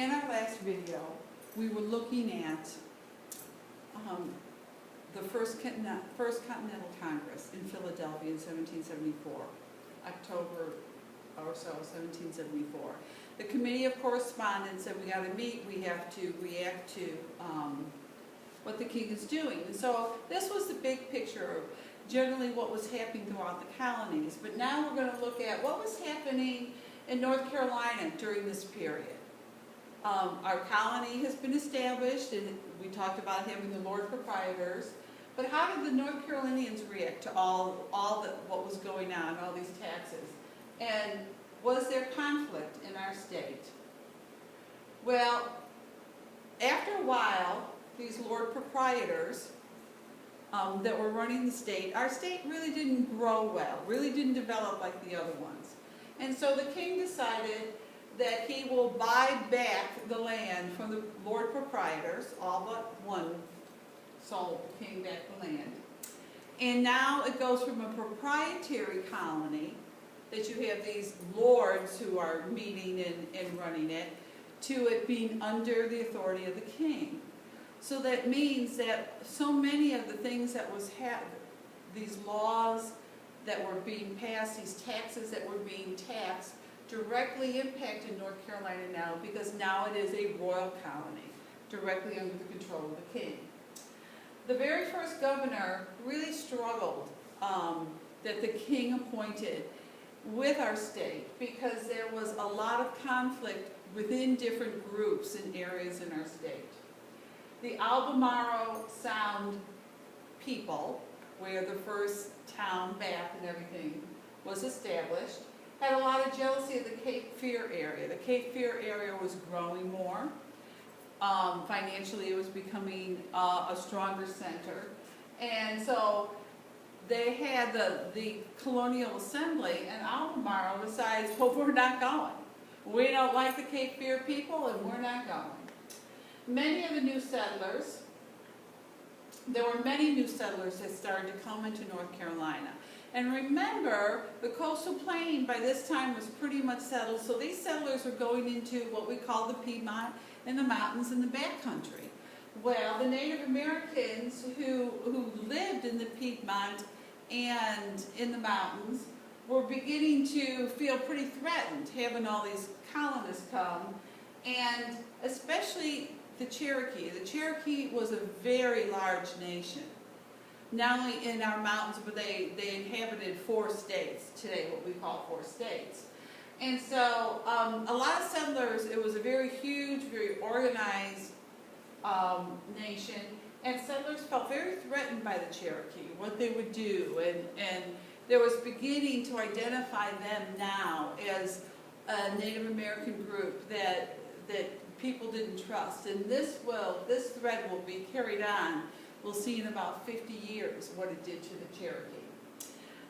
In our last video, we were looking at the First Continental Congress in Philadelphia in 1774, October or so, 1774. The Committee of Correspondence said we got to meet, we have to react to what the king is doing. And so this was the big picture of generally what was happening throughout the colonies. But now we're going to look at what was happening in North Carolina during this period. Our colony has been established, and we talked about having the Lord Proprietors. But how did the North Carolinians react to all what was going on, all these taxes? And was there conflict in our state? Well, after a while, these Lord Proprietors that were running the state, our state really didn't grow well, really didn't develop like the other ones. And so the king decided that he will buy back the land from the Lord Proprietors, all but one sold the king back the land. And now it goes from a proprietary colony, that you have these lords who are meeting and running it, to it being under the authority of the king. So that means that so many of the things that was these laws that were being passed, these taxes that were being taxed, directly impacted North Carolina now, because now it is a royal colony, directly under the control of the king. The very first governor really struggled that the king appointed with our state, because there was a lot of conflict within different groups and areas in our state. The Albemarle Sound people, where the first town, Bath and everything was established, had a lot of jealousy of the Cape Fear area. The Cape Fear area was growing more. Financially, it was becoming a stronger center. And so they had the Colonial Assembly, and Albemarle decides, well, we're not going. We don't like the Cape Fear people, and we're not going. Many of the new settlers, there were many new settlers that started to come into North Carolina. And remember, the coastal plain by this time was pretty much settled, so these settlers were going into what we call the Piedmont and the mountains and the backcountry. Well, the Native Americans who lived in the Piedmont and in the mountains were beginning to feel pretty threatened, having all these colonists come, and especially the Cherokee. The Cherokee was a very large nation, not only in our mountains, but they inhabited 4 states today, what we call 4 states. And so a lot of settlers, it was a very huge, very organized nation, and settlers felt very threatened by the Cherokee, what they would do, and there was beginning to identify them now as a Native American group that people didn't trust. And this thread will be carried on. We'll see in about 50 years what it did to the Cherokee.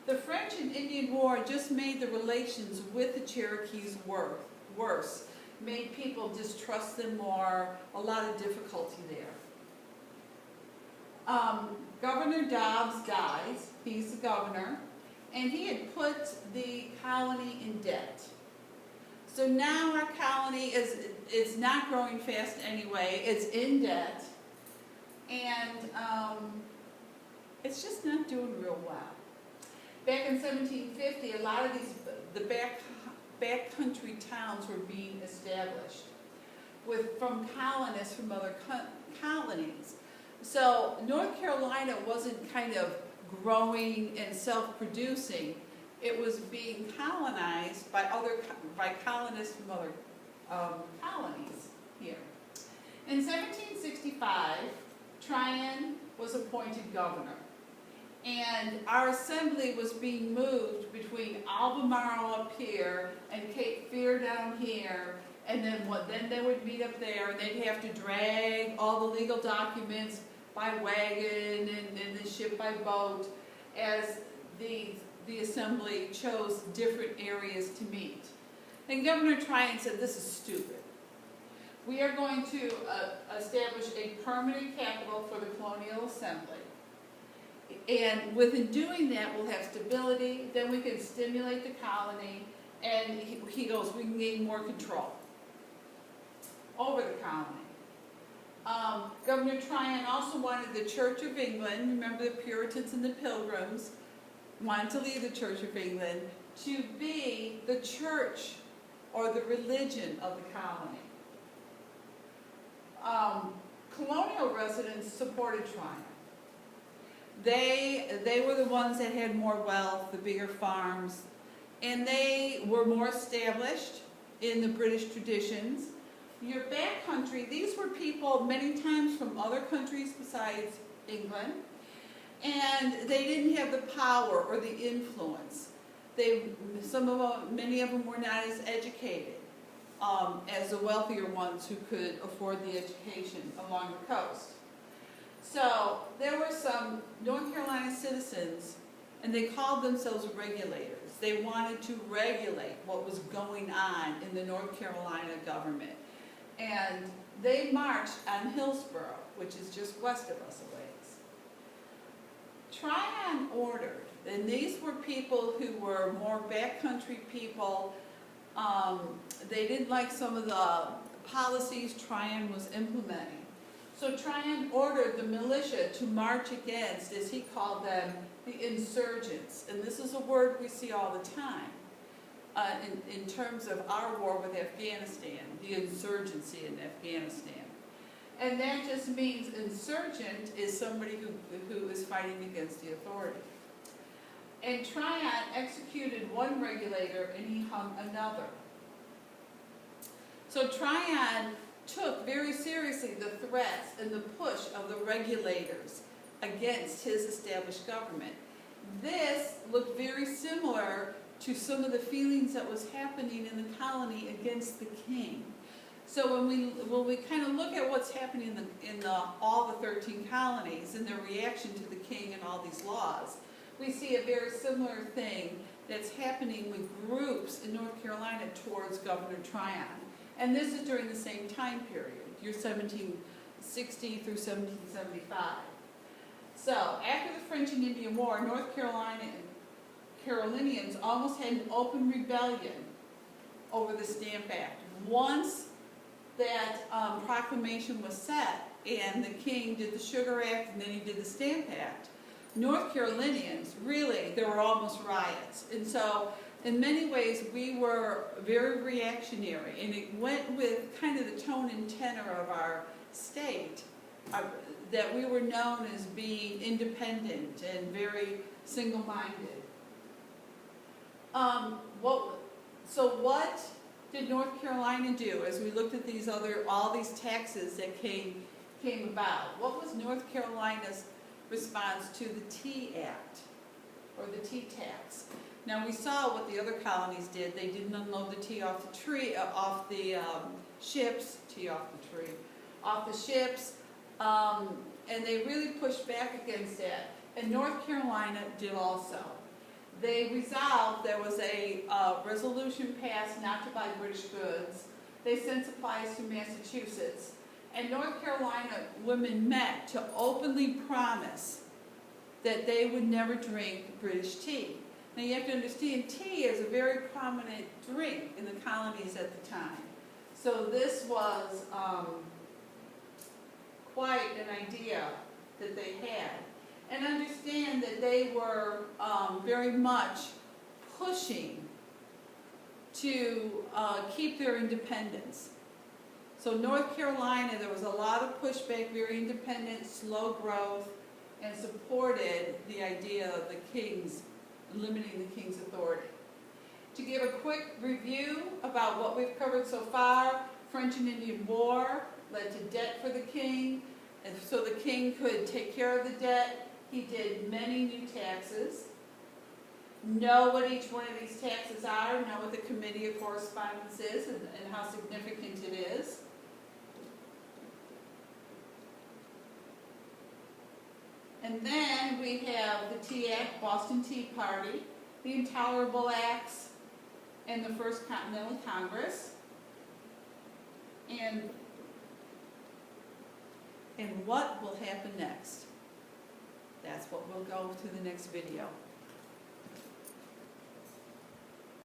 The French and Indian War just made the relations with the Cherokees worse, made people distrust them more, a lot of difficulty there. Governor Dobbs dies, he's the governor, and he had put the colony in debt. So now our colony is not growing fast anyway, it's in debt, and it's just not doing real well. Back in 1750, a lot of the backcountry towns were being established from colonists from other colonies. So North Carolina wasn't kind of growing and self-producing. It was being colonized by colonists from other colonies here. In 1765, Tryon was appointed governor. And our assembly was being moved between Albemarle up here and Cape Fear down here, and then they would meet up there, and they'd have to drag all the legal documents by wagon and then ship by boat, as the assembly chose different areas to meet. And Governor Tryon said, this is stupid. We are going to establish a permanent capital for the Colonial Assembly. And within doing that, we'll have stability, then we can stimulate the colony, and he goes, we can gain more control. over the colony. Governor Tryon also wanted the Church of England, remember the Puritans and the Pilgrims, wanted to lead the Church of England, to be the church or the religion of the colony. Colonial residents supported Tryon. They were the ones that had more wealth, the bigger farms, and they were more established in the British traditions. Your backcountry, these were people many times from other countries besides England, and they didn't have the power or the influence. Many of them were not as educated as the wealthier ones who could afford the education along the coast. So there were some North Carolina citizens, and they called themselves regulators. They wanted to regulate what was going on in the North Carolina government. And they marched on Hillsborough, which is just west of us a ways. Tryon ordered, and these were people who were more backcountry people. They didn't like some of the policies Tryon was implementing. So Tryon ordered the militia to march against, as he called them, the insurgents. And this is a word we see all the time in terms of our war with Afghanistan, the insurgency in Afghanistan. And that just means insurgent is somebody who is fighting against the authority. And Tryon executed one regulator and he hung another. So Tryon took very seriously the threats and the push of the regulators against his established government. This looked very similar to some of the feelings that was happening in the colony against the king. So when we kind of look at what's happening in all the 13 colonies and their reaction to the king and all these laws, we see a very similar thing that's happening with groups in North Carolina towards Governor Tryon. And this is during the same time period, year 1760 through 1775. So after the French and Indian War, North Carolinians almost had an open rebellion over the Stamp Act. Once that proclamation was set and the king did the Sugar Act and then he did the Stamp Act, North Carolinians, really, there were almost riots. And so in many ways we were very reactionary, and it went with kind of the tone and tenor of our state, that we were known as being independent and very single-minded. So what did North Carolina do as we looked at all these taxes that came about? What was North Carolina's response to the Tea Act, or the tea tax? Now we saw what the other colonies did. They didn't unload the tea off the tree, off the ships, and they really pushed back against that. And North Carolina did also. They resolved, there was a resolution passed not to buy British goods. They sent supplies to Massachusetts. And North Carolina women met to openly promise that they would never drink British tea. Now you have to understand, tea is a very prominent drink in the colonies at the time. So this was quite an idea that they had. And understand that they were very much pushing to keep their independence. So North Carolina, there was a lot of pushback, very independent, slow growth, and supported the idea of the king's, limiting the king's authority. To give a quick review about what we've covered so far, French and Indian War led to debt for the king, and so the king could take care of the debt. He did many new taxes. Know what each one of these taxes are, know what the Committee of Correspondence is, and how significant it is. And then we have the Tea Act, Boston Tea Party, the Intolerable Acts, and the First Continental Congress. And what will happen next? That's what we'll go to the next video.